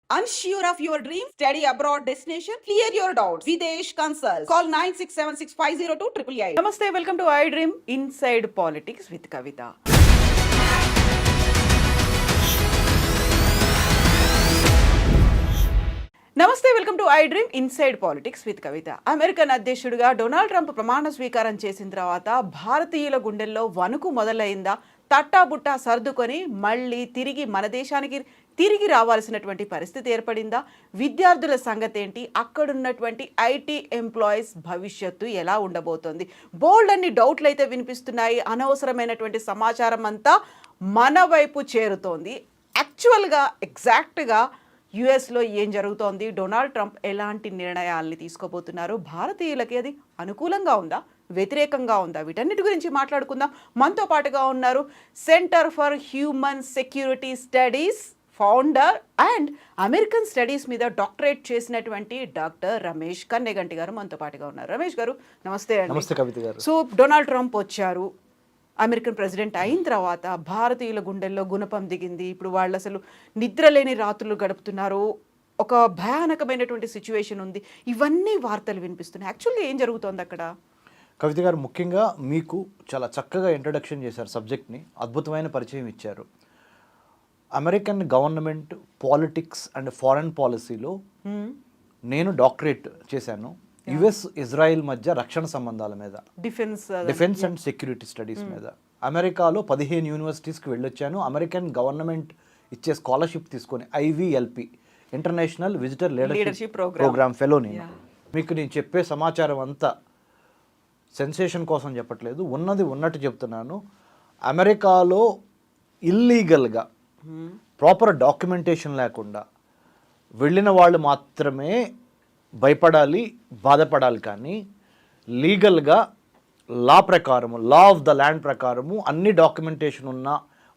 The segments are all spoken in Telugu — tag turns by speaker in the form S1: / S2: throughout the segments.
S1: Unsure of your dream? Study abroad destination? Clear your doubts. Videsh Consult. Call 9676502888. నమస్తే, welcome to I dream inside politics with Kavitha. నమస్తే, welcome to I dream inside politics with Kavitha. American అధ్యక్షుడిగా డొనాల్డ్ ట్రంప్ ప్రమాణ స్వీకారం చేసిన తర్వాత భారతీయుల గుండెల్లో వణుకు మొదలైందా? తట్టాబుట్టా సర్దుకొని మళ్ళీ తిరిగి మన దేశానికి తిరిగి రావాల్సినటువంటి పరిస్థితి ఏర్పడిందా? విద్యార్థుల సంగతి ఏంటి? అక్కడున్నటువంటి ఐటీ ఎంప్లాయీస్ భవిష్యత్తు ఎలా ఉండబోతోంది? బోల్డ్ అన్ని డౌట్లు అయితే వినిపిస్తున్నాయి. అనవసరమైనటువంటి సమాచారం అంతా మన వైపు చేరుతోంది. యాక్చువల్గా ఎగ్జాక్ట్గా యుఎస్లో ఏం జరుగుతోంది? డొనాల్డ్ ట్రంప్ ఎలాంటి నిర్ణయాల్ని తీసుకోబోతున్నారు? భారతీయులకి అది అనుకూలంగా ఉందా, వ్యతిరేకంగా ఉందా? వీటన్నిటి గురించి మాట్లాడుకుందాం. మనతో పాటుగా ఉన్నారు centre for human security studies founder and American studies మీద డాక్టరేట్ చేసినటువంటి డాక్టర్ రమేష్ కన్నెగంటి గారు మనతో పాటుగా ఉన్నారు. రమేష్ గారు నమస్తే అండి.
S2: నమస్తే కవిత గారు.
S1: సో డొనాల్డ్ ట్రంప్ వచ్చారు, అమెరికన్ ప్రెసిడెంట్ అయిన తర్వాత భారతీయుల గుండెల్లో గుణపం దిగింది. ఇప్పుడు వాళ్ళు అసలు నిద్రలేని రాత్రులు గడుపుతున్నారు. ఒక భయానకమైనటువంటి సిచ్యువేషన్ ఉంది. ఇవన్నీ వార్తలు వినిపిస్తున్నాయి. యాక్చువల్గా ఏం జరుగుతోంది అక్కడ?
S2: కవిత గారు, ముఖ్యంగా మీకు చాలా చక్కగా ఇంట్రడక్షన్ చేశారు సబ్జెక్ట్ని, అద్భుతమైన పరిచయం ఇచ్చారు. American government politics and foreign పాలసీలో నేను డాక్టరేట్ చేశాను. యుఎస్ ఇజ్రాయిల్ మధ్య రక్షణ సంబంధాల మీద, డిఫెన్స్ అండ్ సెక్యూరిటీ స్టడీస్ మీద. అమెరికాలో 15 యూనివర్సిటీస్కి వెళ్ళొచ్చాను. అమెరికన్ గవర్నమెంట్ ఇచ్చే స్కాలర్షిప్ తీసుకొని IVLP, international visitor leadership programme fellow. మీకు నేను చెప్పే సమాచారం అంతా సెన్సేషన్ కోసం చెప్పట్లేదు, ఉన్నది ఉన్నట్టు చెప్తున్నాను. అమెరికాలో ఇల్లీగల్గా ప్రాపర్ డాక్యుమెంటేషన్ లేకుండా వెళ్ళిన వాళ్ళు మాత్రమే భయపడాలి, బాధపడాలి. కానీ లీగల్గా లా ప్రకారము, లా ఆఫ్ ద ల్యాండ్ ప్రకారము అన్ని డాక్యుమెంటేషన్ ఉన్న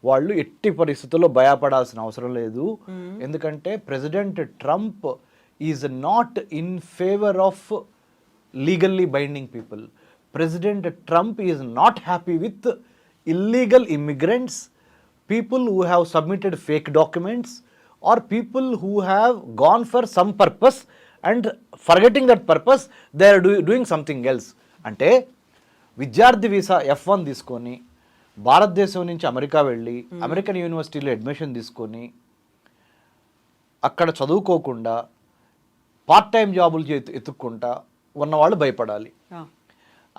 S2: వాళ్ళు ఎట్టి పరిస్థితుల్లో భయపడాల్సిన అవసరం లేదు. ఎందుకంటే president Trump is not in favour of legally binding people. President Trump is not happy with illegal immigrants, people who have submitted fake documents, or people who have gone for some purpose and forgetting that purpose they are doing something else. అంటే విద్యార్థి వీసా F1 తీసుకొని భారతదేశం నుంచి అమెరికా వెళ్ళి అమెరికన్ యూనివర్సిటీలో అడ్మిషన్ తీసుకొని అక్కడ చదువుకోకుండా పార్ట్ టైం జాబులు ఎత్తుక్కుంటా ఉన్నవాళ్ళు భయపడాలి.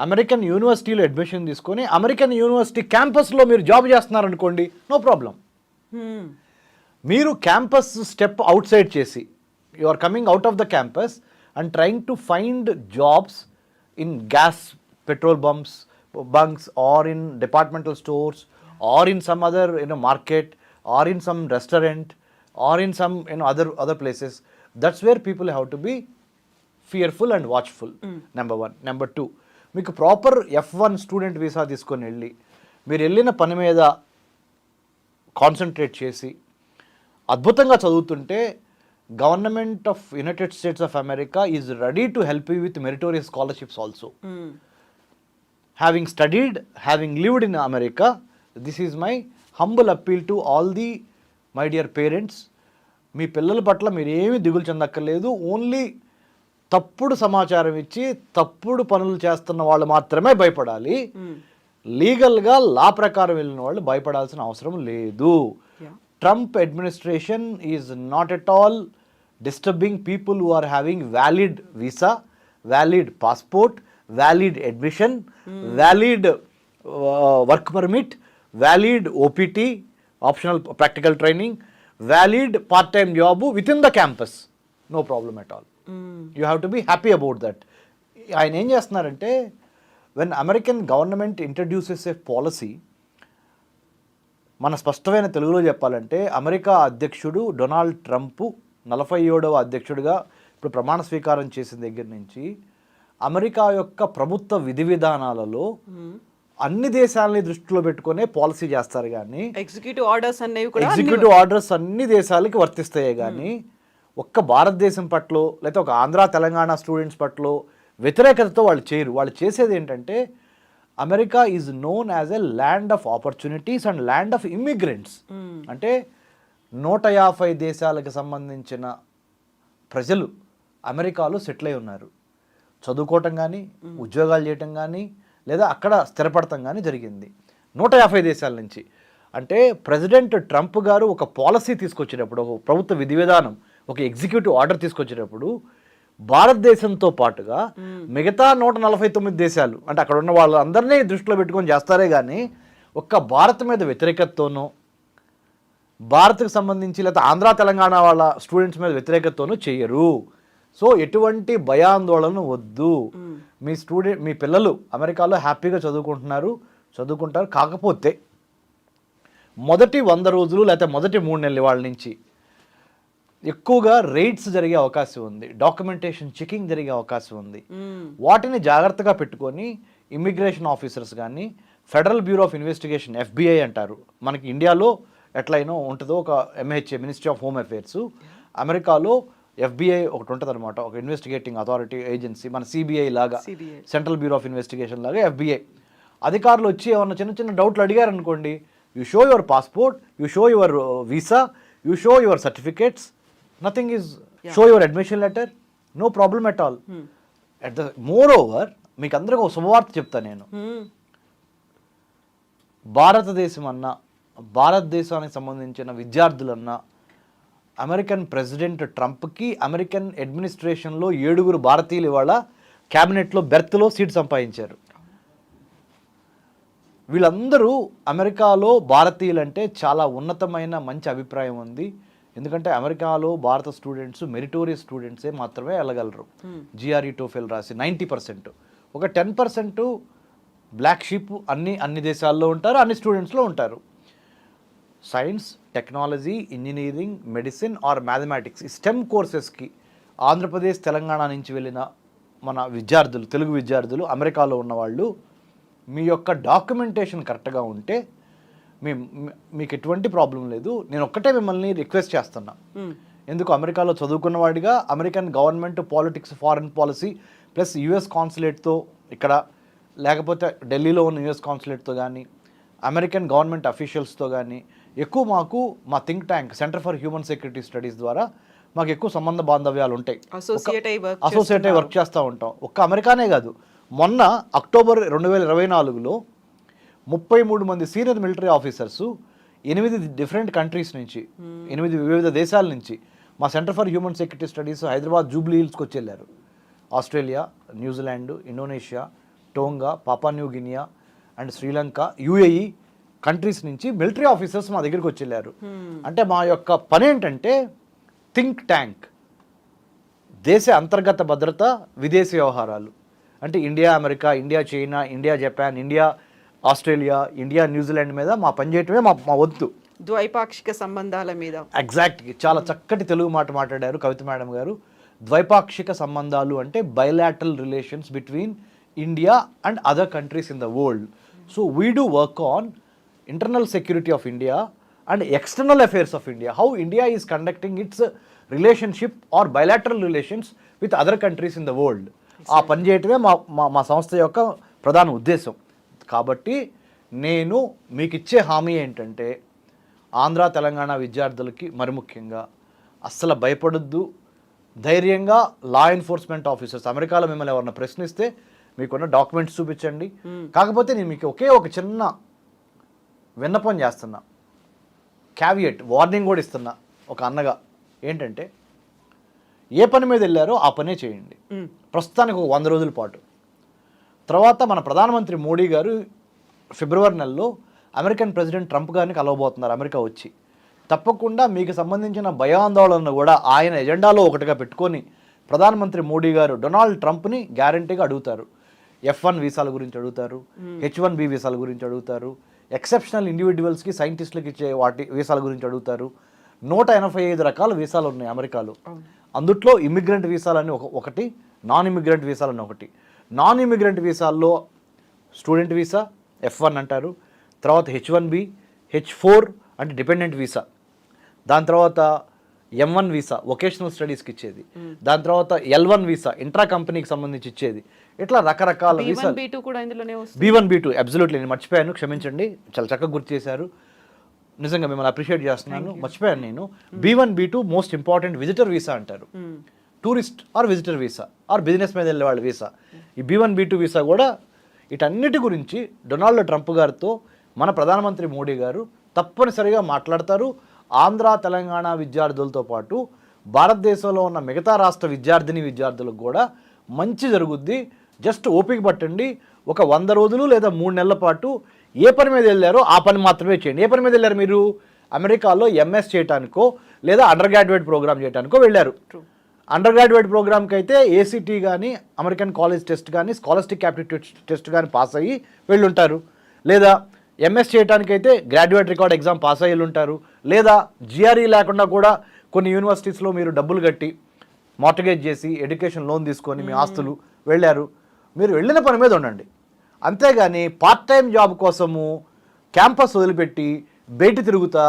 S2: అమెరికన్ యూనివర్సిటీలో అడ్మిషన్ తీసుకొని అమెరికన్ యూనివర్సిటీ క్యాంపస్లో మీరు జాబ్ చేస్తున్నారనుకోండి, నో ప్రాబ్లం. మీరు క్యాంపస్ స్టెప్ అవుట్ సైడ్ చేసి you are coming out of the campus and trying to find jobs in gas petrol bunks or in departmental stores or in some other market or in some restaurant or in some other places. That's where people have to be fearful and watchful. Number one. Number two, మీకు ప్రాపర్ F1 స్టూడెంట్ వీసా తీసుకొని వెళ్ళి మీరు వెళ్ళిన పని మీద కాన్సన్ట్రేట్ చేసి అద్భుతంగా చదువుతుంటే government of United States of America is ready to help you with meritorious scholarships also. Having studied, having lived in America, this is my humble appeal to all the my dear parents. మీ పిల్లల పట్ల మీరు ఏమీ దిగులు చెందక్కర్లేదు. ఓన్లీ తప్పుడు సమాచారం ఇచ్చి తప్పుడు పనులు చేస్తున్న వాళ్ళు మాత్రమే భయపడాలి. లీగల్గా లా ప్రకారం వెళ్ళిన వాళ్ళు భయపడాల్సిన అవసరం లేదు. Trump administration is not at all disturbing people who are having valid visa, valid passport, valid admission, valid work permit, valid OPT optional practical training, valid part time job within the campus. No problem at all. You have to be happy about that. ఆయన ఏం చేస్తున్నారంటే, when American government introduces a policy, మన స్పష్టమైన తెలుగులో చెప్పాలంటే అమెరికా అధ్యక్షుడు డొనాల్డ్ ట్రంప్ 47వ అధ్యక్షుడిగా ఇప్పుడు ప్రమాణ స్వీకారం చేసిన దగ్గర నుంచి అమెరికా యొక్క ప్రభుత్వ విధి విధానాలలో అన్ని దేశాలని దృష్టిలో పెట్టుకునే పాలసీ చేస్తారు. కానీ ఎగ్జిక్యూటివ్ ఆర్డర్స్ అన్ని దేశాలకి వర్తిస్తాయి. కానీ ఒక్క భారతదేశం పట్ల లేకపోతే ఒక ఆంధ్ర తెలంగాణ స్టూడెంట్స్ పట్ల వ్యతిరేకతతో వాళ్ళు చేయరు. వాళ్ళు చేసేది ఏంటంటే, America is known as a land of opportunities and land of immigrants. అంటే 150 దేశాలకు సంబంధించిన ప్రజలు అమెరికాలో సెటిల్ అయి ఉన్నారు. చదువుకోవటం కానీ, ఉద్యోగాలు చేయటం కానీ, లేదా అక్కడ స్థిరపడటం కానీ జరిగింది 150 దేశాల నుంచి. అంటే ప్రెసిడెంట్ ట్రంప్ గారు ఒక పాలసీ తీసుకొచ్చేటప్పుడు, ఒక ప్రభుత్వ విధి విధానం, ఒక ఎగ్జిక్యూటివ్ ఆర్డర్ తీసుకొచ్చేటప్పుడు భారతదేశంతో పాటుగా మిగతా 149 దేశాలు, అంటే అక్కడ ఉన్న వాళ్ళందరినీ దృష్టిలో పెట్టుకొని చేస్తారే కానీ ఒక్క భారత్ మీద వ్యతిరేకతతోనో, భారత్కు సంబంధించి లేదా ఆంధ్ర తెలంగాణ వాళ్ళ స్టూడెంట్స్ మీద వ్యతిరేకతతోనూ చెయ్యరు. సో ఎటువంటి భయాందోళన వద్దు. మీ పిల్లలు అమెరికాలో హ్యాపీగా చదువుకుంటారు. కాకపోతే మొదటి 100 రోజులు లేకపోతే మొదటి 3 నెలల వాళ్ళ నుంచి ఎక్కువగా రైడ్స్ జరిగే అవకాశం ఉంది, డాక్యుమెంటేషన్ చెకింగ్ జరిగే అవకాశం ఉంది. వాటిని జాగ్రత్తగా పెట్టుకొని ఇమ్మిగ్రేషన్ ఆఫీసర్స్ కానీ, Federal Bureau of Investigation FBI అంటారు, మనకి ఇండియాలో ఎట్లయినా ఉంటుందో ఒక MHA Ministry of Home Affairs, అమెరికాలో FBI ఒకటి ఉంటుంది అనమాట, ఒక ఇన్వెస్టిగేటింగ్ అథారిటీ ఏజెన్సీ, మన CBI లాగా, సెంట్రల్ బ్యూరో ఆఫ్ ఇన్వెస్టిగేషన్ లాగా FBI అధికారులు వచ్చి ఏమన్నా చిన్న డౌట్లు అడిగారు అనుకోండి, you show your passport, you show your visa, you show your certificates, nothing is show your admission letter, no problem at all. At the more over మీకు అందరికీ ఒక శుభవార్త చెప్తాను నేను. భారతదేశం అన్నా, భారతదేశానికి సంబంధించిన విద్యార్థులన్నా, అమెరికన్ ప్రెసిడెంట్ ట్రంప్కి అమెరికన్ అడ్మినిస్ట్రేషన్లో 7 భారతీయులు ఇవాళ క్యాబినెట్లో బెర్త్లో సీట్ సంపాదించారు. వీళ్ళందరూ అమెరికాలో భారతీయులంటే చాలా ఉన్నతమైన మంచి అభిప్రాయం ఉంది. ఎందుకంటే అమెరికాలో భారత స్టూడెంట్స్ మెరిటోరియస్ స్టూడెంట్సే మాత్రమే వెళ్ళగలరు. GRE TOEFL రాసి 90%, ఒక 10% బ్లాక్ షీప్ అన్ని దేశాల్లో ఉంటారు, అన్ని స్టూడెంట్స్లో ఉంటారు. Science, technology, engineering, medicine or mathematics, ఈ స్టెమ్ కోర్సెస్కి ఆంధ్రప్రదేశ్, తెలంగాణ నుంచి వెళ్ళిన మన విద్యార్థులు, తెలుగు విద్యార్థులు, అమెరికాలో ఉన్నవాళ్ళు, మీ యొక్క డాక్యుమెంటేషన్ కరెక్ట్గా ఉంటే మీకు ఎటువంటి ప్రాబ్లం లేదు. నేను ఒక్కటే మిమ్మల్ని రిక్వెస్ట్ చేస్తున్నా, ఎందుకు అమెరికాలో చదువుకున్నవాడిగా American government politics, foreign policy plus US కాన్సులేట్తో ఇక్కడ, లేకపోతే ఢిల్లీలో ఉన్న US కాన్సులేట్తో కానీ, అమెరికన్ గవర్నమెంట్ అఫీషియల్స్తో కానీ ఎక్కువ మాకు మా think tank centre for human security studies ద్వారా మాకు ఎక్కువ సంబంధ బాంధవ్యాలు ఉంటాయి. అసోసియేట్ అయి వర్క్ చేస్తూ ఉంటాం. ఒక్క అమెరికానే కాదు, మొన్న అక్టోబర్ 2024లో 33 మంది senior military officers 8 different countries నుంచి, 8 వివిధ దేశాల నుంచి మా centre for human security studies Hyderabad Jubilee హిల్స్కి వచ్చి వెళ్ళారు. Australia, New Zealand, Indonesia, Tonga, Papua New Guinea and Sri Lanka, UAE countries నుంచి మిలిటరీ ఆఫీసర్స్ మా దగ్గరికి వచ్చి వెళ్ళారు. అంటే మా యొక్క పని ఏంటంటే థింక్ ట్యాంక్, దేశ అంతర్గత భద్రత, విదేశీ వ్యవహారాలు, అంటే India America, India China, India Japan, India Australia, India New Zealand మీద మా పనిచేయటమే మా వంతు.
S1: ద్వైపాక్షిక సంబంధాల మీద
S2: ఎగ్జాక్ట్గా చాలా చక్కటి తెలుగు మాట మాట్లాడారు కవిత మేడం గారు. ద్వైపాక్షిక సంబంధాలు అంటే bilateral relations between India and other countries in the world. So we do work on internal security of India and external affairs of India, how India is conducting its relationship or bilateral relations with other countries in the world. ఆ పని చేయటమే మా సంస్థ యొక్క ప్రధాన ఉద్దేశం. కాబట్టి నేను మీకు ఇచ్చే హామీ ఏంటంటే, ఆంధ్ర తెలంగాణ విద్యార్థులకి మరి ముఖ్యంగా అస్సలు భయపడొద్దు, ధైర్యంగా లా ఎన్ఫోర్స్మెంట్ ఆఫీసర్స్ అమెరికాలో మిమ్మల్ని ఎవరన్నా ప్రశ్నిస్తే మీకున్న డాక్యుమెంట్స్ చూపించండి. కాకపోతే నేను మీకు ఒక చిన్న విన్నపం చేస్తున్నా, క్యావియట్, వార్నింగ్ కూడా ఇస్తున్నా ఒక అన్నగా, ఏంటంటే ఏ పని మీద వెళ్ళారో ఆ పనే చేయండి ప్రస్తుతానికి ఒక 100 రోజుల పాటు. తర్వాత మన ప్రధానమంత్రి మోడీ గారు ఫిబ్రవరి నెలలో అమెరికన్ ప్రెసిడెంట్ ట్రంప్ గారిని కలవబోతున్నారు అమెరికా వచ్చి. తప్పకుండా మీకు సంబంధించిన భయాందోళనను కూడా ఆయన ఎజెండాలో ఒకటిగా పెట్టుకొని ప్రధానమంత్రి మోడీ గారు డొనాల్డ్ ట్రంప్ని గ్యారంటీగా అడుగుతారు. F1 వీసాల గురించి అడుగుతారు, H1B వీసాల గురించి అడుగుతారు, ఎక్సెప్షనల్ ఇండివిజువల్స్కి, సైంటిస్టులకి ఇచ్చే వాటి వీసాల గురించి అడుగుతారు. 185 రకాల వీసాలు ఉన్నాయి అమెరికాలో. అందుట్లో ఇమిగ్రెంట్ వీసాలని ఒకటి, నాన్ ఇమిగ్రెంట్ వీసాలని ఒకటి. నాన్ ఇమిగ్రెంట్ వీసాల్లో స్టూడెంట్ వీసా F1 అంటారు, తర్వాత H1B, H4 అంటే డిపెండెంట్ వీసా, దాని తర్వాత M1 వీసా వొకేషనల్ స్టడీస్కి ఇచ్చేది, దాని తర్వాత L1 వీసా ఇంట్రా కంపెనీకి సంబంధించి ఇచ్చేది. ఇట్లా రకరకాల వీసాలు. B1 B2 అబ్సల్యూట్లీ, నేను మర్చిపోయాను, క్షమించండి, చాలా చక్కగా గుర్తు చేశారు. 1 నిజంగా మిమ్మల్ని అప్రిషియేట్ చేస్తున్నాను. మర్చిపోయాను నేను. B1 B2 most important visitor visa అంటారు. Tourist or visitor visa or business మీద వెళ్ళే వాళ్ళ వీసా. ఈ B1 B2 వీసా కూడా వీటన్నిటి గురించి డొనాల్డ్ ట్రంప్ గారితో మన ప్రధానమంత్రి మోడీ గారు తప్పనిసరిగా మాట్లాడతారు. ఆంధ్ర తెలంగాణ విద్యార్థులతో పాటు భారతదేశంలో ఉన్న మిగతా రాష్ట్ర విద్యార్థులకు కూడా మంచి జరుగుద్ది. జస్ట్ ఓపిక పట్టండి. ఒక 100 రోజులు లేదా 3 నెలల పాటు ఏ పని మీద వెళ్ళారో ఆ పని మాత్రమే చేయండి. ఏ పని మీద వెళ్ళారు మీరు? అమెరికాలో MS చేయడానికో లేదా అండర్ గ్రాడ్యుయేట్ ప్రోగ్రామ్ చేయడానికో వెళ్ళారు. అండర్ గ్రాడ్యుయేట్ ప్రోగ్రామ్కి అయితే ACT కానీ అమెరికన్ కాలేజ్ టెస్ట్ కానీ స్కాలర్స్టిక్ యాప్టిట్యూడ్ టెస్ట్ కానీ పాస్ అయ్యి వెళ్ళుంటారు. లేదా MS చేయడానికైతే గ్రాడ్యుయేట్ రికార్డ్ ఎగ్జామ్ పాస్ అయ్యి ఉంటారు. లేదా GRE లేకుండా కూడా కొన్ని యూనివర్సిటీస్లో మీరు డబ్బులు కట్టి మార్టగేజ్ చేసి ఎడ్యుకేషన్ లోన్ తీసుకొని మీ ఆస్తులు వెళ్ళారు. మీరు వెళ్ళిన పని మీద ఉండండి. అంతేగాని పార్ట్ టైం జాబ్ కోసము క్యాంపస్ వదిలిపెట్టి బయట తిరుగుతా,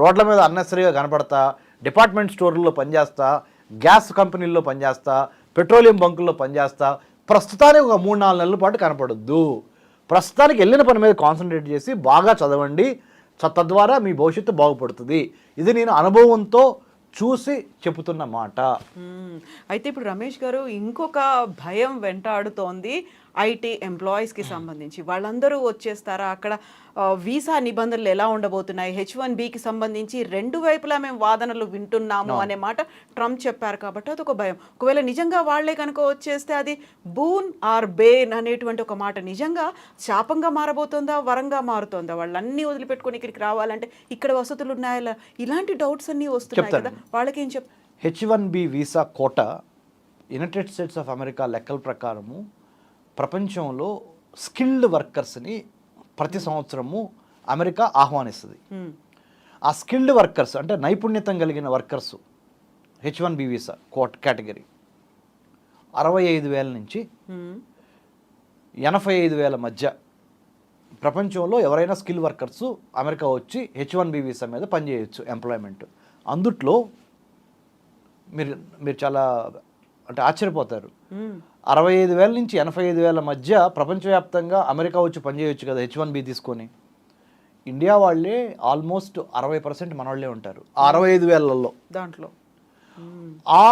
S2: రోడ్ల మీద అన్నెసరీగా కనపడతా, డిపార్ట్మెంట్ స్టోర్లలో పనిచేస్తా, గ్యాస్ కంపెనీల్లో పనిచేస్తా, పెట్రోలియం బంకుల్లో పనిచేస్తా ప్రస్తుతానికి ఒక 3-4 నెలల పాటు కనపడొద్దు. ప్రస్తుతానికి వెళ్ళిన పని మీద కాన్సన్ట్రేట్ చేసి బాగా చదవండి. తద్వారా మీ భవిష్యత్తు బాగుపడుతుంది. ఇది నేను అనుభవంతో చూసి చెబుతున్న మాట.
S1: అయితే ఇప్పుడు రమేష్ గారు ఇంకొక భయం వెంటాడుతోంది IT ఎంప్లాయీస్కి సంబంధించి. వాళ్ళందరూ వచ్చేస్తారా? అక్కడ వీసా నిబంధనలు ఎలా ఉండబోతున్నాయి? H1Bకి సంబంధించి 2 వైపులా మేము వాదనలు వింటున్నాము అనే మాట ట్రంప్ చెప్పారు కాబట్టి అదొక భయం. ఒకవేళ నిజంగా వాళ్లే కనుక వచ్చేస్తే అది బూన్ ఆర్ బేన్ అనేటువంటి ఒక మాట నిజంగా శాపంగా మారబోతుందా, వరంగా మారుతోందా? వాళ్ళన్నీ వదిలిపెట్టుకొని ఇక్కడికి రావాలంటే ఇక్కడ వసతులు ఉన్నాయా? ఇలాంటి డౌట్స్ అన్నీ వస్తున్నాయి కదా, వాళ్ళకేం
S2: H1B visa Kota United States of America లెక్కల ప్రకారము ప్రపంచంలో స్కిల్డ్ వర్కర్స్ని ప్రతి సంవత్సరము అమెరికా ఆహ్వానిస్తుంది. ఆ స్కిల్డ్ వర్కర్స్ అంటే నైపుణ్యత కలిగిన వర్కర్స్ H1B వీసా కేటగిరీ 65,000 నుంచి 85,000 మధ్య ప్రపంచంలో ఎవరైనా స్కిల్ వర్కర్స్ అమెరికా వచ్చి H1B వీసా మీద పనిచేయచ్చు ఎంప్లాయ్మెంట్. అందుట్లో మీరు చాలా అంటే ఆశ్చర్యపోతారు. 65,000 నుంచి 85,000 మధ్య ప్రపంచవ్యాప్తంగా అమెరికా వచ్చి పనిచేయొచ్చు కదా H1B తీసుకొని. ఇండియా వాళ్ళే ఆల్మోస్ట్ 60% మన వాళ్ళే ఉంటారు 65,000లో.
S1: దాంట్లో
S2: ఆ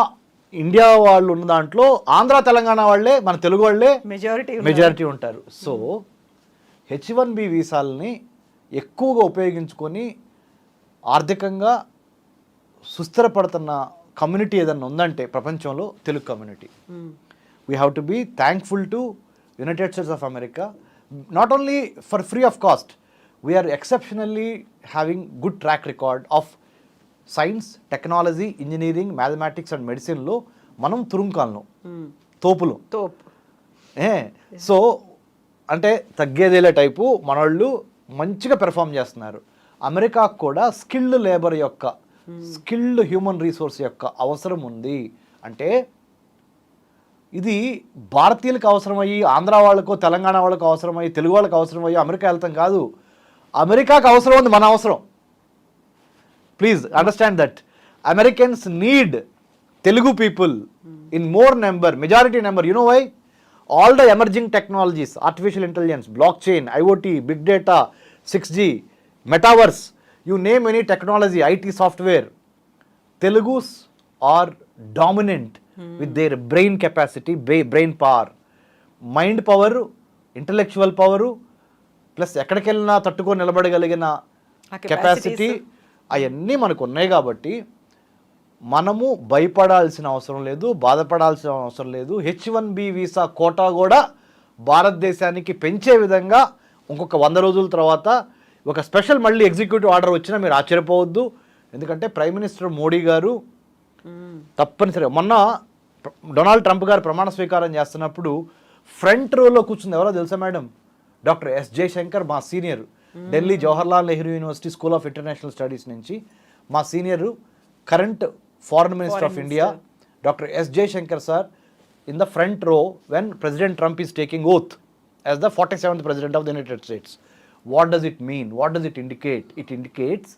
S2: ఇండియా వాళ్ళు ఉన్న దాంట్లో ఆంధ్ర తెలంగాణ వాళ్ళే, మన తెలుగు వాళ్ళే మెజారిటీ ఉంటారు. సో H1B వీసాలని ఎక్కువగా ఉపయోగించుకొని ఆర్థికంగా సుస్థిరపడుతున్న కమ్యూనిటీ ఏదన్నా ఉందంటే ప్రపంచంలో Telugu community. We have to be thankful to United States of America, not only for free of cost. We are exceptionally having good track record of science, technology, engineering, mathematics and మెడిసిన్లో మనం తురుంకాలను తోపు. సో అంటే తగ్గేదేలే టైపు మనోళ్ళు మంచిగా పెర్ఫామ్ చేస్తున్నారు. అమెరికాకు కూడా స్కిల్డ్ లేబర్ యొక్క, స్కిల్డ్ హ్యూమన్ రిసోర్స్ యొక్క అవసరం ఉంది. అంటే ఇది భారతీయులకు అవసరమయ్యి, ఆంధ్ర వాళ్ళకో తెలంగాణ వాళ్ళకు అవసరమయ్యి, తెలుగు వాళ్ళకి అవసరమయ్యి అమెరికా వెళ్తాం కాదు. అమెరికాకు అవసరం ఉంది మన అవసరం. Please understand that. Americans need Telugu people in more number, majority number. You know why? All the emerging technologies, artificial intelligence, blockchain, IoT, big data, 6G, metaverse, you name any technology, IT software, Telugus are dominant with their brain capacity, brain power, mind power, intellectual power, plus ఎక్కడికెళ్ళినా తట్టుకొని నిలబడగలిగిన కెపాసిటీ అవన్నీ మనకు ఉన్నాయి. కాబట్టి మనము భయపడాల్సిన అవసరం లేదు, బాధపడాల్సిన అవసరం లేదు. H1B వీసా కోటా కూడా భారతదేశానికి పెంచే విధంగా ఇంకొక 100 రోజుల తర్వాత ఒక స్పెషల్ మళ్ళీ ఎగ్జిక్యూటివ్ ఆర్డర్ వచ్చినా మీరు ఆశ్చర్యపోవద్దు. ఎందుకంటే ప్రైమ్ మినిస్టర్ మోడీ గారు తప్పనిసరిగా మొన్న డొనాల్డ్ ట్రంప్ గారు ప్రమాణ స్వీకారం చేస్తున్నప్పుడు ఫ్రంట్ రోలో కూర్చుంది ఎవరో తెలుసా మేడం? Doctor S. జయశంకర్, మా senior, Delhi Jawaharlal Nehru university school of international studies నుంచి మా senior current Foreign Minister of India, Dr. S. Jaishankar sir, in the front row when President Trump is taking oath as the 47th President of the United States. What does it mean? What does it indicate? It indicates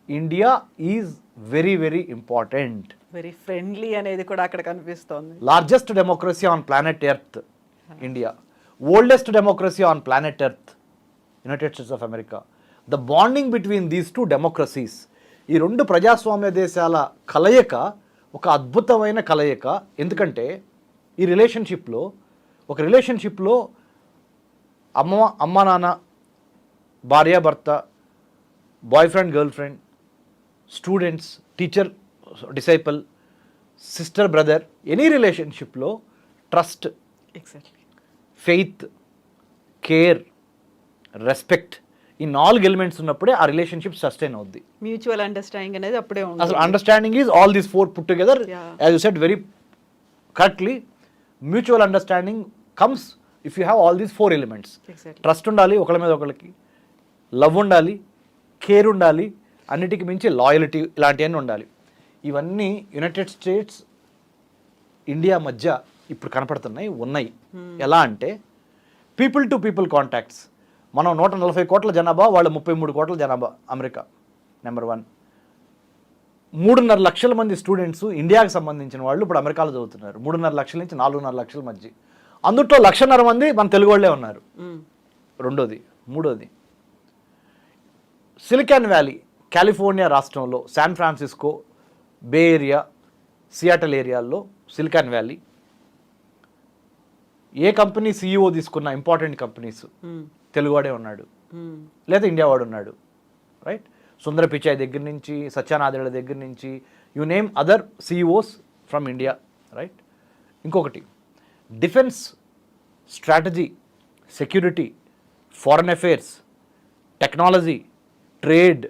S2: India is very, very important.
S1: Very friendly అనేది కూడా అక్కడ కనిపిస్తోంది.
S2: Largest democracy on planet Earth, India. Oldest democracy on planet Earth, United States of America. The bonding between these two democracies, ఈ రెండు ప్రజాస్వామ్య దేశాల కలయిక ఒక అద్భుతమైన కలయిక. ఎందుకంటే ఈ రిలేషన్షిప్లో అమ్మ నాన్న, భార్యాభర్త, boyfriend girlfriend, students, teacher disciple, sister brother, any రిలేషన్షిప్లో trust,
S1: exactly,
S2: faith, care, respect, ఈ 4 ఎలిమెంట్స్ ఉన్నప్పుడే ఆ రిలేషన్షిప్ సస్టైన్ అవుద్ది.
S1: మ్యూచువల్ అండర్స్టాండింగ్ అనేది అప్పుడే
S2: అసలు
S1: ఉంటుంది.
S2: Understanding is all these 4 put together.
S1: Yeah.
S2: As you said very correctly, mutual understanding comes if you have all these 4 elements.
S1: Exactly.
S2: Trust ఉండాలి ఒకళ్ళ మీద ఒకళ్ళకి, లవ్ ఉండాలి, కేర్ ఉండాలి, అన్నిటికీ మించి లాయల్టీ, ఇలాంటివన్నీ ఉండాలి. ఇవన్నీ యునైటెడ్ స్టేట్స్ ఇండియా మధ్య ఇప్పుడు ఉన్నాయి. ఎలా అంటే పీపుల్ టు పీపుల్ కాంటాక్ట్స్. మనం 140 కోట్ల జనాభా, వాళ్ళు 33 కోట్ల జనాభా. America number 1. 3.5 లక్షల మంది స్టూడెంట్స్ ఇండియాకి సంబంధించిన వాళ్ళు ఇప్పుడు అమెరికాలో చదువుతున్నారు. 3.5 లక్షల నుంచి 4.5 లక్షల మధ్య. అందులో 1.5 మంది మన తెలుగు వాళ్ళే ఉన్నారు. మూడోది సిలికాన్ వ్యాలీ, కాలిఫోర్నియా రాష్ట్రంలో శాన్ ఫ్రాన్సిస్కో, బే ఏరియా, సియాటల్ ఏరియాల్లో సిలికాన్ వ్యాలీ. ఏ కంపెనీ CEO తీసుకున్న ఇంపార్టెంట్ కంపెనీస్ తెలుగువాడే ఉన్నాడు, లేదా ఇండియా వాడు ఉన్నాడు. రైట్, సుందర పిచాయ్ దగ్గర నుంచి, సత్యానాదేళ్ల దగ్గర నుంచి, you name other CEOs from India. Right. ఇంకొకటి defence, strategy, security, foreign affairs, technology, trade,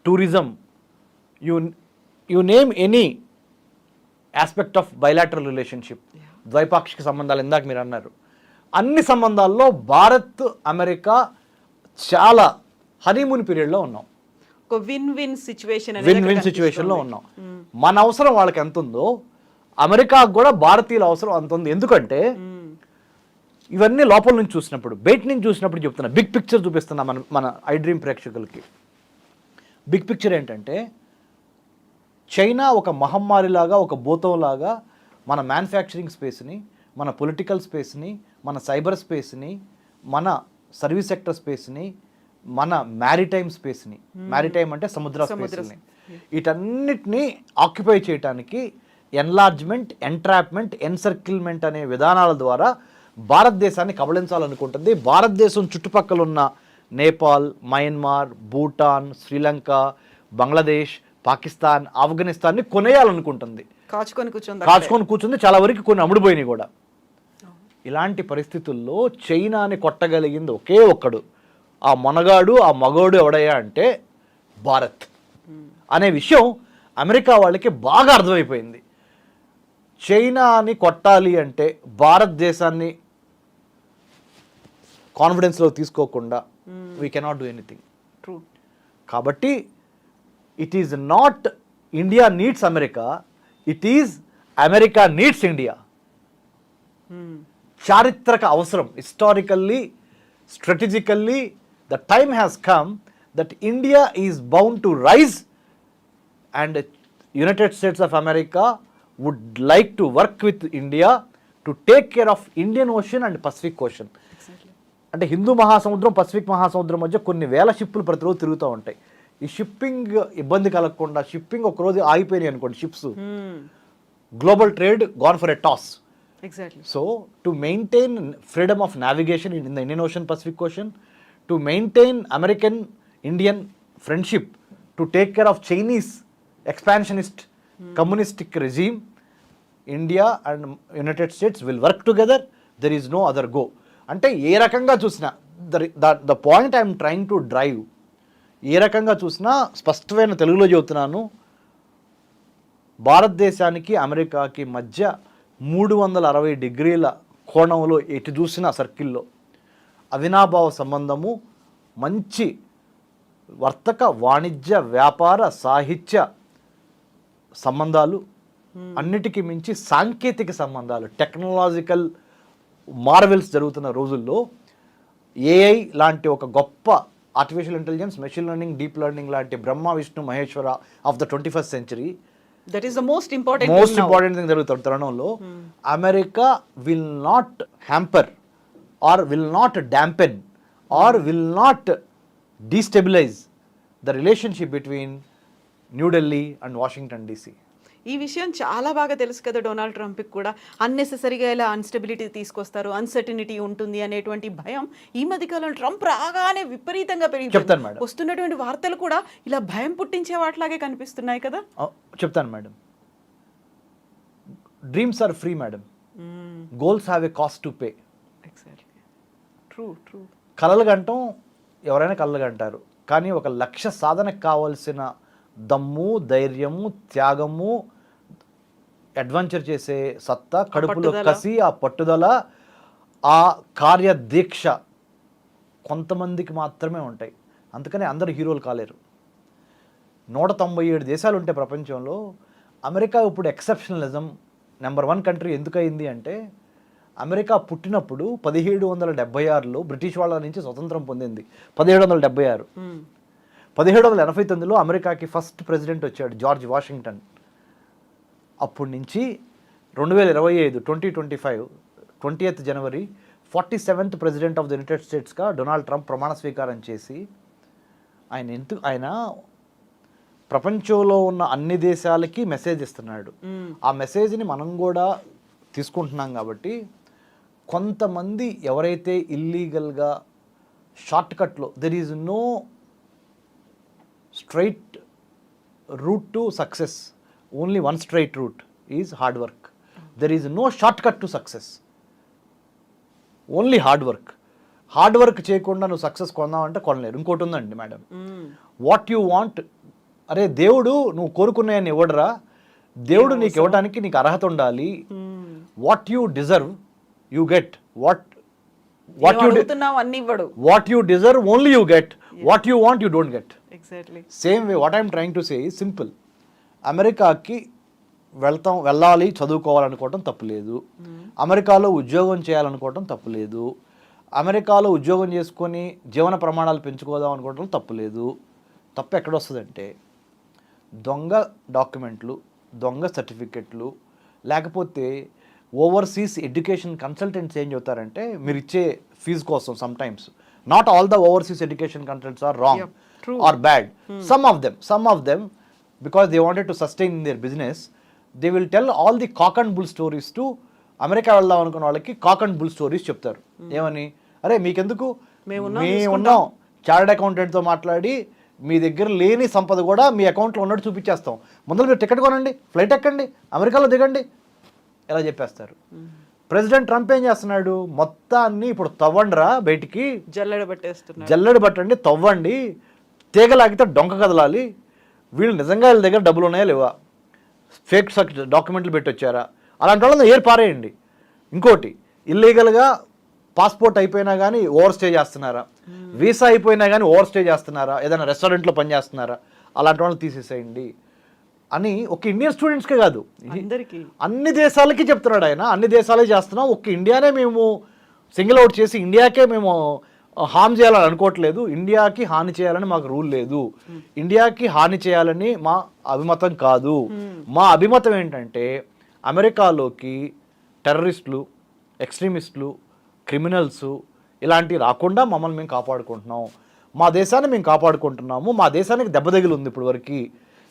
S2: tourism, you name any aspect of bilateral relationship, ద్వైపాక్షిక సంబంధాలు ఇందాక మీరు అన్నారు. అన్ని సంబంధాల్లో భారత్ అమెరికా చాలా హనీమూన్ పీరియడ్లో ఉన్నాం.
S1: ఒక విన్ విన్
S2: సిచ్యువేషన్లో ఉన్నాం. మన అవసరం వాళ్ళకి ఎంత ఉందో అమెరికాకు కూడా భారతీయుల అవసరం అంత ఉంది. ఎందుకంటే ఇవన్నీ లోపల నుంచి చూసినప్పుడు, బయట నుంచి చూసినప్పుడు చెప్తున్నా, బిగ్ పిక్చర్ చూపిస్తున్నా మన ఐ డ్రీమ్ ప్రేక్షకులకి. బిగ్ పిక్చర్ ఏంటంటే చైనా ఒక మహమ్మారిలాగా, ఒక భూతంలాగా మన మ్యానుఫ్యాక్చరింగ్ స్పేస్ని, మన పొలిటికల్ స్పేస్ని, మన సైబర్ స్పేస్ని, మన సర్వీస్ సెక్టర్ స్పేస్ని, మన మ్యారిటైమ్ స్పేస్ని, మ్యారిటైమ్ అంటే సముద్ర స్పేస్ని, వీటన్నిటిని ఆక్యుపై చేయడానికి ఎన్లార్జ్మెంట్, ఎంట్రాప్మెంట్, ఎన్సర్కిల్మెంట్ అనే విధానాల ద్వారా భారతదేశాన్ని కబళించాలనుకుంటుంది. భారతదేశం చుట్టుపక్కల ఉన్న నేపాల్, మయన్మార్, భూటాన్, శ్రీలంక, బంగ్లాదేశ్, పాకిస్తాన్, ఆఫ్ఘనిస్తాన్ని కొనేయాలనుకుంటుంది. కాచుకొని కూర్చుంది. చాలా వరకు కొన్ని అమ్ముడుపోయినాయి కూడా. ఇలాంటి పరిస్థితుల్లో చైనాని కొట్టగలిగింది ఒకే ఒక్కడు, ఆ మొనగాడు, ఆ మగోడు ఎవడయ్యా అంటే భారత్ అనే విషయం అమెరికా వాళ్ళకి బాగా అర్థమైపోయింది. చైనాని కొట్టాలి అంటే భారతదేశాన్ని కాన్ఫిడెన్స్లో తీసుకోకుండా we cannot do anything.
S1: True.
S2: కాబట్టి it is not India needs America, it is America needs India. చారిత్రక అవసరం, historically, strategically the time has come that India is bound to rise and United States of America would like to work with India to take care of Indian Ocean and Pacific Ocean. అంటే హిందూ మహాసముద్రం, పసిఫిక్ మహాసముద్రం మధ్య కొన్ని వేల షిప్పులు ప్రతిరోజు తిరుగుతూ ఉంటాయి. ఈ షిప్పింగ్ ఇబ్బంది కలగకుండా, షిప్పింగ్ ఒకరోజు ఆగిపోయినాయి అనుకోండి ships, global trade gone for a toss.
S1: Exactly.
S2: So to maintain freedom of navigation in the Indian Ocean, Pacific Ocean, to maintain American-Indian friendship, to take care of Chinese expansionist communistic regime, India and United States will work together. There is no other go. అంటే ఏ రకంగా చూసినా the point I am trying to drive, ఏ రకంగా చూసినా స్పష్టమైన తెలుగులో చెబుతున్నాను, భారతదేశానికి అమెరికాకి మధ్య 360 డిగ్రీల కోణంలో ఎటు చూసిన సర్కిల్లో అవినాభావ సంబంధము, మంచి వర్తక, వాణిజ్య, వ్యాపార, సాహిత్య సంబంధాలు, అన్నిటికీ మించి సాంకేతిక సంబంధాలు, టెక్నాలజికల్ మార్వెల్స్ జరుగుతున్న రోజుల్లో AI లాంటి ఒక గొప్ప artificial intelligence, machine learning, deep learning లాంటి Brahma Vishnu Maheshwara of the 21st century,
S1: that is the most important
S2: thing జరుగుతున్న తరుణంలో America will not hamper or will not dampen or will not destabilise the relationship between New Delhi and Washington DC.
S1: ఈ విషయం చాలా బాగా తెలుసు కదా డొనాల్డ్ ట్రంప్కి కూడా. అన్నెసెసరీగా ఇలా అన్స్టెబిలిటీ తీసుకొస్తారు, అన్సర్టనిటీ ఉంటుంది అనేటువంటి భయం ఈ మధ్యకాలంలో ట్రంప్ రాగానే విపరీతంగా
S2: చెప్తాను మేడం.
S1: వస్తున్నటువంటి వార్తలు కూడా ఇలా భయం పుట్టించే వాటిలాగే కనిపిస్తున్నాయి కదా.
S2: చెప్తాను madam. Dreams are free madam, goals have a cost to pay.
S1: Exactly, true true.
S2: కలలు గంటం ఎవరైనా కలలు గంటారు, కానీ ఒక లక్ష్య సాధనకు కావాల్సిన దమ్ము, ధైర్యము, త్యాగము, అడ్వెంచర్ చేసే సత్తా, కడుపులో కసి, ఆ పట్టుదల, ఆ కార్యదీక్ష కొంతమందికి మాత్రమే ఉంటాయి. అందుకని అందరూ హీరోలు కాలేరు. 197 దేశాలు ఉంటే ప్రపంచంలో అమెరికా ఇప్పుడు ఎక్సెప్షనలిజం నెంబర్ 1 కంట్రీ ఎందుకు అయింది అంటే, అమెరికా పుట్టినప్పుడు 1776లో బ్రిటిష్ వాళ్ళ నుంచి స్వతంత్రం పొందింది. 1776. 1789లో అమెరికాకి ఫస్ట్ ప్రెసిడెంట్ వచ్చాడు, జార్జ్ వాషింగ్టన్. అప్పటి నుంచి 2025 2025 20th January 47th president of the United స్టేట్స్గా డొనాల్డ్ ట్రంప్ ప్రమాణ స్వీకారం చేసి ఆయన ప్రపంచంలో ఉన్న అన్ని దేశాలకి మెసేజ్ ఇస్తున్నాడు. ఆ మెసేజ్ని మనం కూడా తీసుకుంటున్నాం. కాబట్టి కొంతమంది ఎవరైతే ఇల్లీగల్గా షార్ట్కట్లో, there is no straight route to success, only one straight route is hard work. There is no short cut to success, only hard work. Hard work చేయకుండా నువ్వు సక్సెస్ కొందామంటే కొనలేరు. ఇంకోటి ఉందండి మేడం, వాట్ యు వాంట్, అరే దేవుడు నువ్వు కోరుకున్నాయని ఇవ్వడరా, దేవుడు నీకు ఇవ్వడానికి నీకు అర్హత ఉండాలి. What you deserve you get, what you deserve only you get, what you want you don't get. Same way what I'm trying to say simple. అమెరికాకి వెళ్ళాలి, చదువుకోవాలనుకోవటం తప్పులేదు. అమెరికాలో ఉద్యోగం చేయాలనుకోవటం తప్పులేదు. అమెరికాలో ఉద్యోగం చేసుకొని జీవన ప్రమాణాలు పెంచుకోదాం అనుకోవటం తప్పులేదు. తప్పు ఎక్కడొస్తుందంటే, దొంగ డాక్యుమెంట్లు, దొంగ సర్టిఫికెట్లు, లేకపోతే ఓవర్సీస్ ఎడ్యుకేషన్ కన్సల్టెంట్స్ ఏం చెప్తారంటే, మీరు ఇచ్చే ఫీజు కోసం sometimes, not all the overseas education consultants are wrong or bad. some of them because they wanted to sustain their business, they will tell all the cock and bull stories to America వెళ్దాం అనుకున్న వాళ్ళకి. కాక్ అండ్ బుల్ స్టోరీస్ చెప్తారు. ఏమని, అరే మీకెందుకు, మేము ఉన్నాం, చార్టెడ్ అకౌంటెంట్తో మాట్లాడి మీ దగ్గర లేని సంపద కూడా మీ అకౌంట్లో ఉన్నట్టు చూపించేస్తాం, ముందు మీరు టికెట్ కొనండి, ఫ్లైట్ ఎక్కండి, అమెరికాలో దిగండి, ఎలా చెప్పేస్తారు. ప్రెసిడెంట్ ట్రంప్ ఏం చేస్తున్నాడు, మొత్తాన్ని ఇప్పుడు తవ్వండిరా, బయటికి జల్లెడ పట్టండి, తవ్వండి, తీగలాగితే డొంక కదలాలి, వీళ్ళు నిజంగా వీళ్ళ దగ్గర డబ్బులు ఉన్నాయా లేవా, ఫేక్ డాక్యుమెంట్లు పెట్టి వచ్చారా, అలాంటి వాళ్ళని ఏర్ పారేయండి. ఇంకోటి, ఇల్లీగల్గా పాస్పోర్ట్ అయిపోయినా కానీ ఓవర్ స్టే చేస్తున్నారా, వీసా అయిపోయినా కానీ ఓవర్ స్టే చేస్తున్నారా, ఏదైనా రెస్టారెంట్లో పనిచేస్తున్నారా, అలాంటి వాళ్ళని తీసేసేయండి అని ఒక ఇండియన్ స్టూడెంట్స్కే కాదు, అన్ని దేశాలకి చెప్తున్నాడు ఆయన. అన్ని దేశాలే చేస్తున్నాం, ఒక్క ఇండియానే మేము సింగిల్ అవుట్ చేసి ఇండియాకే మేము హామ్ చేయాలని అనుకోవట్లేదు, ఇండియాకి హాని చేయాలని మాకు రూల్ లేదు, ఇండియాకి హాని చేయాలని మా అభిమతం కాదు. మా అభిమతం ఏంటంటే, అమెరికాలోకి టెర్రరిస్టులు, ఎక్స్ట్రీమిస్టులు, క్రిమినల్స్ ఇలాంటివి రాకుండా మమ్మల్ని మేము కాపాడుకుంటున్నాం, మా దేశాన్ని మేము కాపాడుకుంటున్నాము, మా దేశానికి దెబ్బ తగిలి ఉంది ఇప్పుడు వరకు,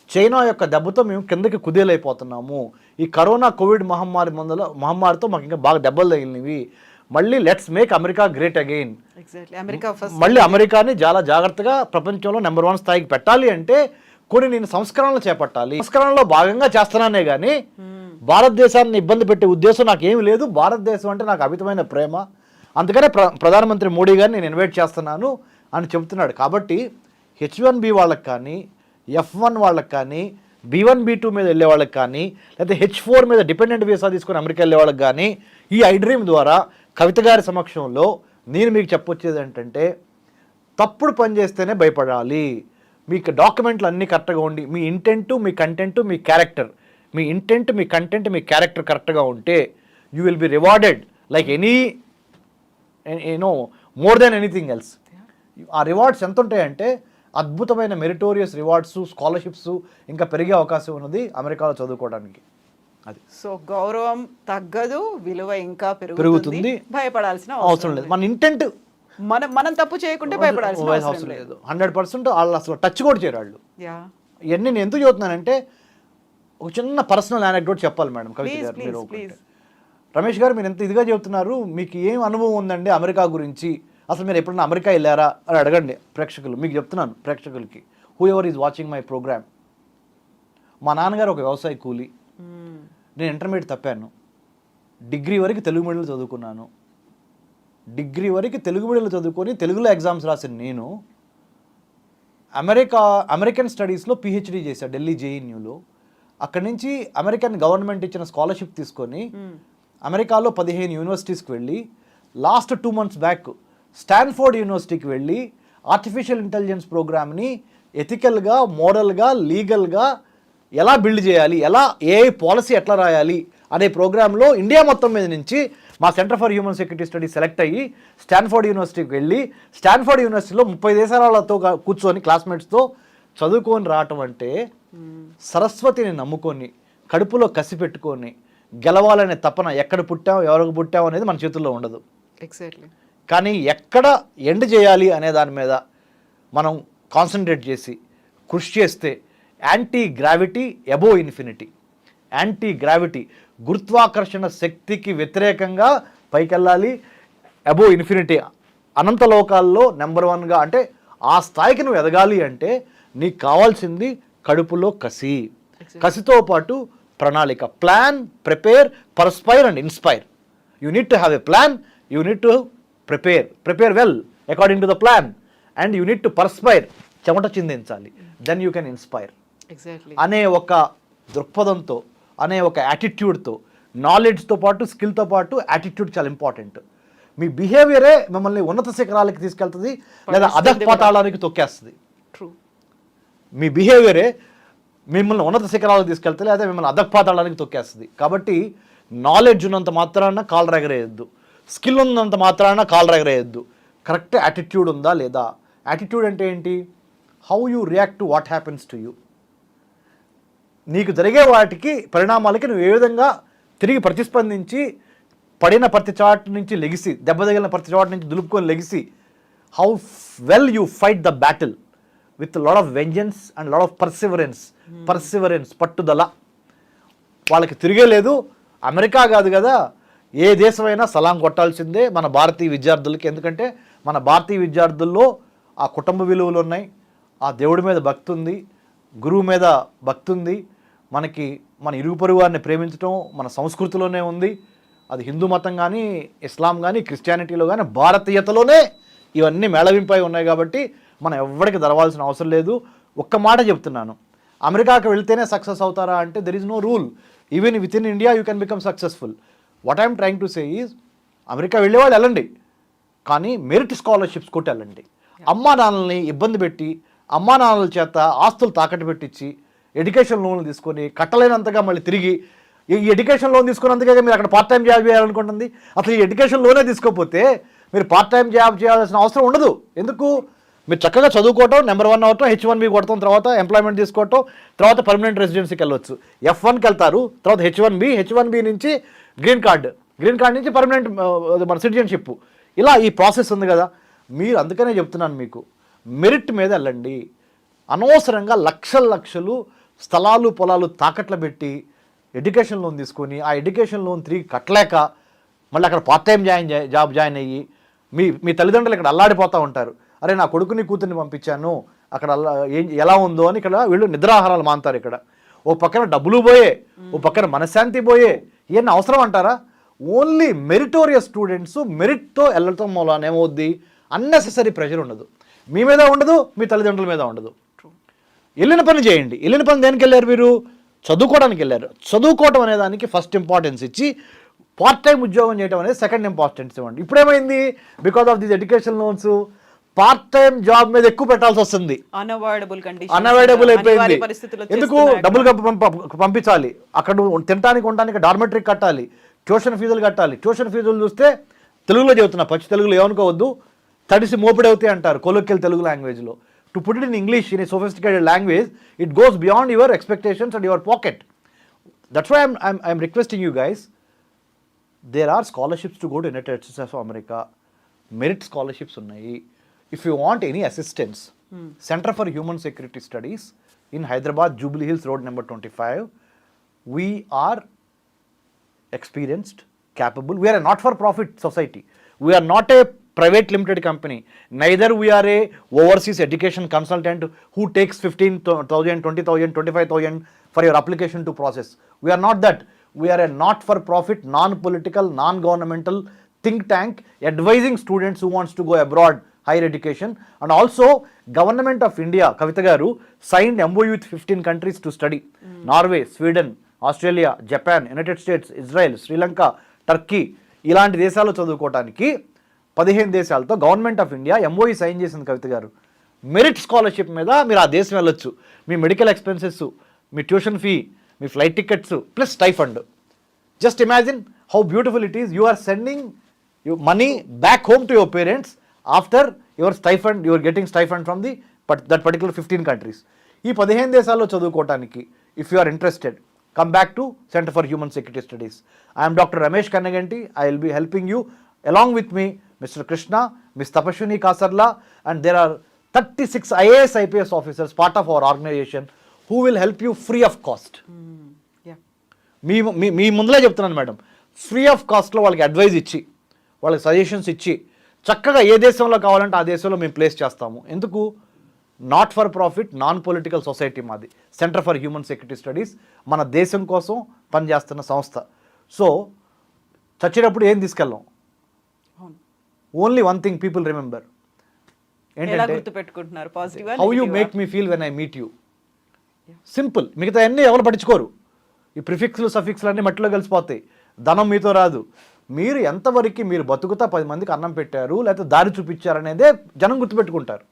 S2: చైనా యొక్క దెబ్బతో మేము కిందకి కుదేలైపోతున్నాము, ఈ కరోనా కోవిడ్ మహమ్మారితో మాకు ఇంకా బాగా దెబ్బలు తగిలినవి, మళ్ళీ let's make America great again. మళ్ళీ అమెరికాని చాలా జాగ్రత్తగా ప్రపంచంలో నెంబర్ 1 స్థాయికి పెట్టాలి అంటే కొన్ని నేను సంస్కరణలు చేపట్టాలి. సంస్కరణలో భాగంగా చేస్తున్నానే కానీ భారతదేశాన్ని ఇబ్బంది పెట్టే ఉద్దేశం నాకు ఏమీ లేదు. భారతదేశం అంటే నాకు అమితమైన ప్రేమ, అందుకనే ప్రధానమంత్రి మోడీ గారిని నేను ఇన్వైట్ చేస్తున్నాను అని చెబుతున్నాడు. కాబట్టి H1B వాళ్ళకి కానీ, F1 వాళ్ళకి కానీ, B1 B2 మీద వెళ్ళే వాళ్ళకి కానీ, లేకపోతే H4 మీద డిపెండెంట్ వీసా తీసుకొని అమెరికా వెళ్ళే వాళ్ళకి కానీ ఈ ఐడ్రీమ్ ద్వారా కవిత గారి సమక్షంలో నేను మీకు చెప్పొచ్చేది ఏంటంటే, తప్పుడు పని చేస్తేనే భయపడాలి. మీకు డాక్యుమెంట్లు అన్నీ కరెక్ట్గా ఉండి, మీ ఇంటెంట్, మీ కంటెంట్, మీ క్యారెక్టర్, మీ ఇంటెంట్, మీ కంటెంట్, మీ క్యారెక్టర్ కరెక్ట్గా ఉంటే you will be rewarded like more than anything else. ఆ రివార్డ్స్ ఎంత ఉంటాయంటే అద్భుతమైన మెరిటోరియస్ రివార్డ్స్, స్కాలర్షిప్స్ ఇంకా పెరిగే అవకాశం ఉన్నది అమెరికాలో చదువుకోవడానికి. అది
S1: సో గౌరవం తగ్గదు, విలువ ఇంకా పెరుగుతుంది, భయపడాల్సిన అవసరం లేదు.
S2: మన ఇంటెంట్
S1: మనం తప్పు చేయకుంటే భయపడాల్సిన అవసరం లేదు.
S2: లేదు. 100% వాళ్ళు అసలు టచ్ కూడా చేయరు వాళ్ళు.
S1: యా
S2: ఇవన్నీ నేను ఎందుకు చెబుతున్నానంటే ఒక చిన్న పర్సనల్ యానెక్డోట్ చెప్పాలి మేడం కవిత గారు మీరు
S1: ప్లీజ్.
S2: రమేష్ గారు మీరు ఎంత ఇదిగా చెబుతున్నారు, మీకు ఏం అనుభవం ఉందండి అమెరికా గురించి, అసలు మీరు ఎప్పుడైనా అమెరికా వెళ్ళారా అని అడగండి ప్రేక్షకులు. మీకు చెప్తున్నాను ప్రేక్షకులకి, whoever is watching my programme. మా నాన్నగారు ఒక వ్యవసాయ కూలి, నేను ఇంటర్మీడియట్ తప్పాను, డిగ్రీ వరకు తెలుగు మీడియంలో చదువుకున్నాను. డిగ్రీ వరకు తెలుగు మీడియంలో చదువుకొని తెలుగులో ఎగ్జామ్స్ రాసిన నేను అమెరికన్ స్టడీస్లో పిహెచ్డీ చేశాను ఢిల్లీ జేఎన్యూలో. అక్కడి నుంచి అమెరికన్ గవర్నమెంట్ ఇచ్చిన స్కాలర్షిప్ తీసుకొని అమెరికాలో 15 యూనివర్సిటీస్కి వెళ్ళి లాస్ట్ 2 months బ్యాక్ స్టాన్ఫోర్డ్ యూనివర్సిటీకి వెళ్ళి ఆర్టిఫిషియల్ ఇంటెలిజెన్స్ ప్రోగ్రామ్ని ఎథికల్గా, మోరల్గా, లీగల్గా ఎలా బిల్డ్ చేయాలి, ఎలా ఏఐ పాలసీ ఎట్లా రాయాలి అనే ప్రోగ్రాంలో ఇండియా మొత్తం మీద నుంచి మా centre for human security studies select అయ్యి స్టాన్ఫోర్డ్ యూనివర్సిటీకి వెళ్ళి స్టాన్ఫోర్డ్ యూనివర్సిటీలో 30 దేశాలతో కూర్చొని క్లాస్మేట్స్తో చదువుకొని రావటం అంటే సరస్వతిని నమ్ముకొని కడుపులో కసి పెట్టుకొని గెలవాలనే తపన, ఎక్కడ పుట్టాం ఎవరికి పుట్టాం అనేది మన చేతుల్లో ఉండదు.
S1: ఎగ్జాక్ట్లీ.
S2: కానీ ఎక్కడ ఎండ్ చేయాలి అనే దాని మీద మనం కాన్సన్ట్రేట్ చేసి కృషి చేస్తే anti gravity above infinity, anti gravity గురుత్వాకర్షణ శక్తికి వ్యతిరేకంగా పైకెళ్ళాలి, అబోవ్ ఇన్ఫినిటీ అనంత లోకాల్లో నెంబర్ 1గా. అంటే ఆ స్థాయికి నువ్వు ఎదగాలి అంటే నీకు కావాల్సింది కడుపులో కసి, కసితో పాటు ప్రణాళిక. Plan, prepare, perspire and inspire. You need to have a plan, you need to prepare well according to the plan, and you need to perspire, చెమట చిందించాలి, దెన్ యూ కెన్ ఇన్స్పైర్ అనే ఒక దృక్పథంతో, అనే ఒక యాటిట్యూడ్తో, నాలెడ్జ్తో పాటు స్కిల్తో పాటు యాటిట్యూడ్ చాలా ఇంపార్టెంట్. మీ బిహేవియరే మిమ్మల్ని ఉన్నత శిఖరాలకి తీసుకెళ్తుంది లేదా అధఃపాతాళానికి తొక్కేస్తుంది. మీ బిహేవియరే మిమ్మల్ని ఉన్నత శిఖరాలకు తీసుకెళ్తే లేదా మిమ్మల్ని అధఃపాతాళానికి తొక్కేస్తుంది. కాబట్టి నాలెడ్జ్ ఉన్నంత మాత్రాన కాళ్ళు ఎగరేయద్దు, స్కిల్ ఉన్నంత మాత్రాన కాళ్ళు ఎగరేయద్దు. కరెక్ట్ యాటిట్యూడ్ ఉందా లేదా? యాటిట్యూడ్ అంటే ఏంటి? How you react to what happens to you. నీకు జరిగే వాటికి పరిణామాలకి నువ్వు ఏ విధంగా తిరిగి ప్రతిస్పందించి, పడిన ప్రతి చాటు నుంచి లెగిసి, దెబ్బ తగిలిన ప్రతి చాటు నుంచి దులుపుకొని లెగిసి, how well you fight the battle with lot of vengeance and lot of Perseverance, పట్టుదల. వాళ్ళకి తిరిగే లేదు. అమెరికా కాదు కదా, ఏ దేశమైనా సలాం కొట్టాల్సిందే మన భారతీయ విద్యార్థులకి. ఎందుకంటే మన భారతీయ విద్యార్థుల్లో ఆ కుటుంబ విలువలు ఉన్నాయి, ఆ దేవుడి మీద భక్తి ఉంది, గురువు మీద భక్తి ఉంది, మనకి మన ఇరుగు పొరుగు వారిని ప్రేమించడం మన సంస్కృతిలోనే ఉంది. అది హిందూ మతం కానీ, ఇస్లాం కానీ, క్రిస్టియానిటీలో కానీ, భారతీయతలోనే ఇవన్నీ మేళవింపై ఉన్నాయి. కాబట్టి మనం ఎవరికి దరవాల్సిన అవసరం లేదు. ఒక్క మాట చెప్తున్నాను, అమెరికాకి వెళ్తేనే సక్సెస్ అవుతారా అంటే there is no rule. Even within India you can become successful. What I'm trying to say is, America వెళ్ళేవాళ్ళు వెళ్ళండి, కానీ మెరిట్ స్కాలర్షిప్స్ కొట్టి వెళ్ళండి. అమ్మా నాన్నల్ని ఇబ్బంది పెట్టి, అమ్మా నాన్నల చేత ఆస్తులు తాకట్టు పెట్టించి, ఎడ్యుకేషన్ లోన్లు తీసుకొని కట్టలేనంతగా మళ్ళీ తిరిగి, ఈ ఎడ్యుకేషన్ లోన్ తీసుకున్నంతగా మీరు అక్కడ పార్ట్ టైం జాబ్ చేయాలనుకుంటుంది. అసలు ఈ ఎడ్యుకేషన్ లోనే తీసుకోకపోతే మీరు పార్ట్ టైం జాబ్ చేయాల్సిన అవసరం ఉండదు. ఎందుకు? మీరు చక్కగా చదువుకోవటం, నెంబర్ 1 అవటం, H1B కొడతాం, తర్వాత ఎంప్లాయ్మెంట్ తీసుకోవటం, తర్వాత పర్మనెంట్ రెసిడెన్సీకి వెళ్ళొచ్చు. F1కి వెళ్తారు, తర్వాత H1B నుంచి గ్రీన్ కార్డ్ నుంచి పర్మనెంట్ మన సిటిజన్షిప్. ఇలా ఈ ప్రాసెస్ ఉంది కదా. మీరు అందుకనే చెప్తున్నాను, మీకు మెరిట్ మీద వెళ్ళండి. అనవసరంగా లక్షలు స్థలాలు పొలాలు తాకట్లు పెట్టి ఎడ్యుకేషన్ లోన్ తీసుకొని, ఆ ఎడ్యుకేషన్ లోన్ తిరిగి కట్టలేక మళ్ళీ అక్కడ పార్ట్ టైం జాబ్ జాయిన్ అయ్యి మీ తల్లిదండ్రులు ఇక్కడ అల్లాడిపోతూ ఉంటారు. అరే నా కొడుకుని కూతుర్ని పంపించాను, అక్కడ ఎలా ఉందో అని ఇక్కడ వీళ్ళు నిద్రాహారాలు మాంతారు. ఇక్కడ ఓ పక్కన డబ్బులు పోయే, ఓ పక్కన మనశ్శాంతి పోయే. ఇవన్నీ అవసరం అంటారా? ఓన్లీ మెరిటోరియస్ స్టూడెంట్స్ మెరిట్తో వెళ్ళటం మూలన ఏమవుద్ది, అన్నెసెసరీ ప్రెషర్ ఉండదు. మీ మీద ఉండదు, మీ తల్లిదండ్రుల మీద ఉండదు. వెళ్ళిన పని చేయండి. వెళ్ళిన పని దేనికి వెళ్ళారు? మీరు చదువుకోవడానికి వెళ్ళారు. చదువుకోవటం అనే దానికి ఫస్ట్ ఇంపార్టెన్స్ ఇచ్చి, పార్ట్ టైం ఉద్యోగం చేయడం అనేది సెకండ్ ఇంపార్టెన్స్ ఇవ్వండి. ఇప్పుడేమైంది, because of these education loans part time job మీద ఎక్కువ పెట్టాల్సి వస్తుంది. అన్అవాయిడబుల్ అయిపోయింది. ఎందుకు? డబ్బులు పంపించాలి, అక్కడ తినడానికి ఉండడానికి డార్మెటరీ కట్టాలి, ట్యూషన్ ఫీజులు కట్టాలి. ట్యూషన్ ఫీజులు చూస్తే తెలుగులో చెబుతున్నా, పచ్చి తెలుగులో ఏమనుకోవద్దు, తడిసి మోపిడవుతాయి అంటారు కొలోక్యల్ తెలుగు లాంగ్వేజ్లో. To put it in English in a sophisticated language, it goes beyond your expectations and your pocket. That's why I'm requesting you guys, there are scholarships to go to United States of America. Merit scholarships ఉన్నాయి. If you want any assistance, centre for human security studies in Hyderabad, Jubilee Hills road number 25, we are experienced, capable. We are a not-for-profit society. We are not a private limited company. Neither we are a overseas education consultant who takes 15,000, 20,000, 25,000 for your application to process. We are not that. We are a not-for-profit, non-political, non-governmental think tank advising students who wants to go abroad, higher education. And also, Government of India, Kavita Garu, signed MOU with 15 countries to study. Norway, Sweden, Australia, Japan, United States, Israel, Sri Lanka, Turkey ఇలాంటి దేశాలు చదువుకోవడానికి 15 దేశాలతో Government of India MOE sign చేసింది కవిత గారు. మెరిట్ స్కాలర్షిప్ మీద మీరు ఆ దేశం వెళ్ళొచ్చు. మీ మెడికల్ ఎక్స్పెన్సెస్, మీ ట్యూషన్ ఫీ, మీ flight tickets plus stipend. Just imagine how beautiful it is. You are sending money back home to your parents after your stipend, your getting stipend from that particular 15 countries. ఈ 15 దేశాల్లో చదువుకోవడానికి if you are interested, come back to Center for Human Security Studies. I am Dr. Ramesh Kannaganti. I will be helping you. Along with me, Mr. Krishna, Ms. Tapashwini Kasarla, and there are 36 IAS IPS officers part of our organization who will help you free of cost.
S1: Yeah.
S2: మీ ముందులే చెప్తున్నాను మేడం, ఫ్రీ ఆఫ్ కాస్ట్లో వాళ్ళకి అడ్వైజ్ ఇచ్చి, వాళ్ళకి సజెషన్స్ ఇచ్చి, చక్కగా ఏ దేశంలో కావాలంటే ఆ దేశంలో మేము ప్లేస్ చేస్తాము. ఎందుకు? Not for profit, non political society మాది, centre for human security studies. మన దేశం కోసం పనిచేస్తున్న సంస్థ. సో చచ్చేటప్పుడు ఏం తీసుకెళ్ళాం? Only one thing people remember. ఏంటంటే how you make me feel when I meet you. Simple. మిగతా అన్నీ ఎవరు పట్టించుకోరు. ఈ ప్రిఫిక్స్లు సఫిక్స్లు అన్నీ మట్టిలో కలిసిపోతాయి. ధనం మీతో రాదు. మీరు ఎంతవరకు మీరు బతుకుతా 10 మందికి అన్నం పెట్టారు లేకపోతే దారి చూపించారు అనేదే జనం గుర్తుపెట్టుకుంటారు.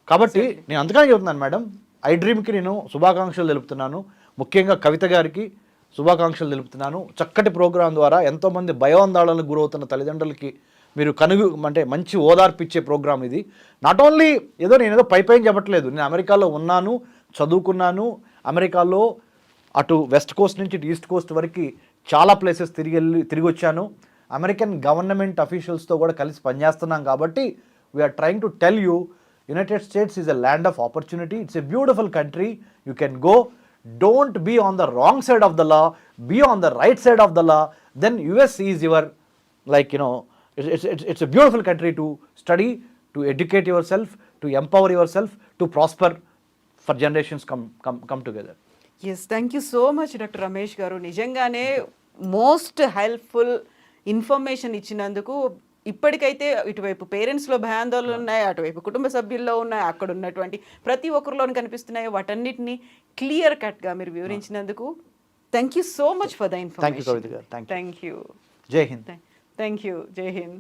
S2: కాబట్టి నేను అందుకనే చెబుతున్నాను మేడం, ఐ డ్రీమ్కి నేను శుభాకాంక్షలు తెలుపుతున్నాను. ముఖ్యంగా కవిత గారికి శుభాకాంక్షలు తెలుపుతున్నాను. చక్కటి ప్రోగ్రాం ద్వారా ఎంతోమంది భయోందోళనకు గురవుతున్న తల్లిదండ్రులకి మీరు అంటే మంచి ఓదార్పిచ్చే ప్రోగ్రాం ఇది. నాట్ ఓన్లీ నేను పైన చెప్పట్లేదు. నేను అమెరికాలో ఉన్నాను, చదువుకున్నాను. అమెరికాలో అటు వెస్ట్ కోస్ట్ నుంచి ఇటు ఈస్ట్ కోస్ట్ వరకు చాలా ప్లేసెస్ తిరిగి వచ్చాను. అమెరికన్ గవర్నమెంట్ అఫీషియల్స్తో కూడా కలిసి పనిచేస్తున్నాం. కాబట్టి we are trying to tell you, United States is a land of opportunity. It's a beautiful country. You can go. Don't be on the wrong side of the law. Be on the right side of the law. Then US is your, it's a beautiful country to study, to educate yourself, to empower yourself, to prosper for generations come together.
S1: Yes, thank you so much, Dr. Ramesh garu. నిజంగానే మోస్ట్ హెల్ప్ఫుల్ ఇన్ఫర్మేషన్ ఇచ్చినందుకు. ఇప్పటికైతే ఇటువైపు పేరెంట్స్లో భయాందోళనలు ఉన్నాయి, అటువైపు కుటుంబ సభ్యుల్లో ఉన్నాయి, అక్కడ ఉన్నటువంటి ప్రతి ఒక్కరిలోని కనిపిస్తున్నాయి. వాటన్నిటిని క్లియర్ కట్గా మీరు వివరించినందుకు thank you so much for the information. Thank you.
S2: Jai Hind.
S1: Thank you. Jai Hind.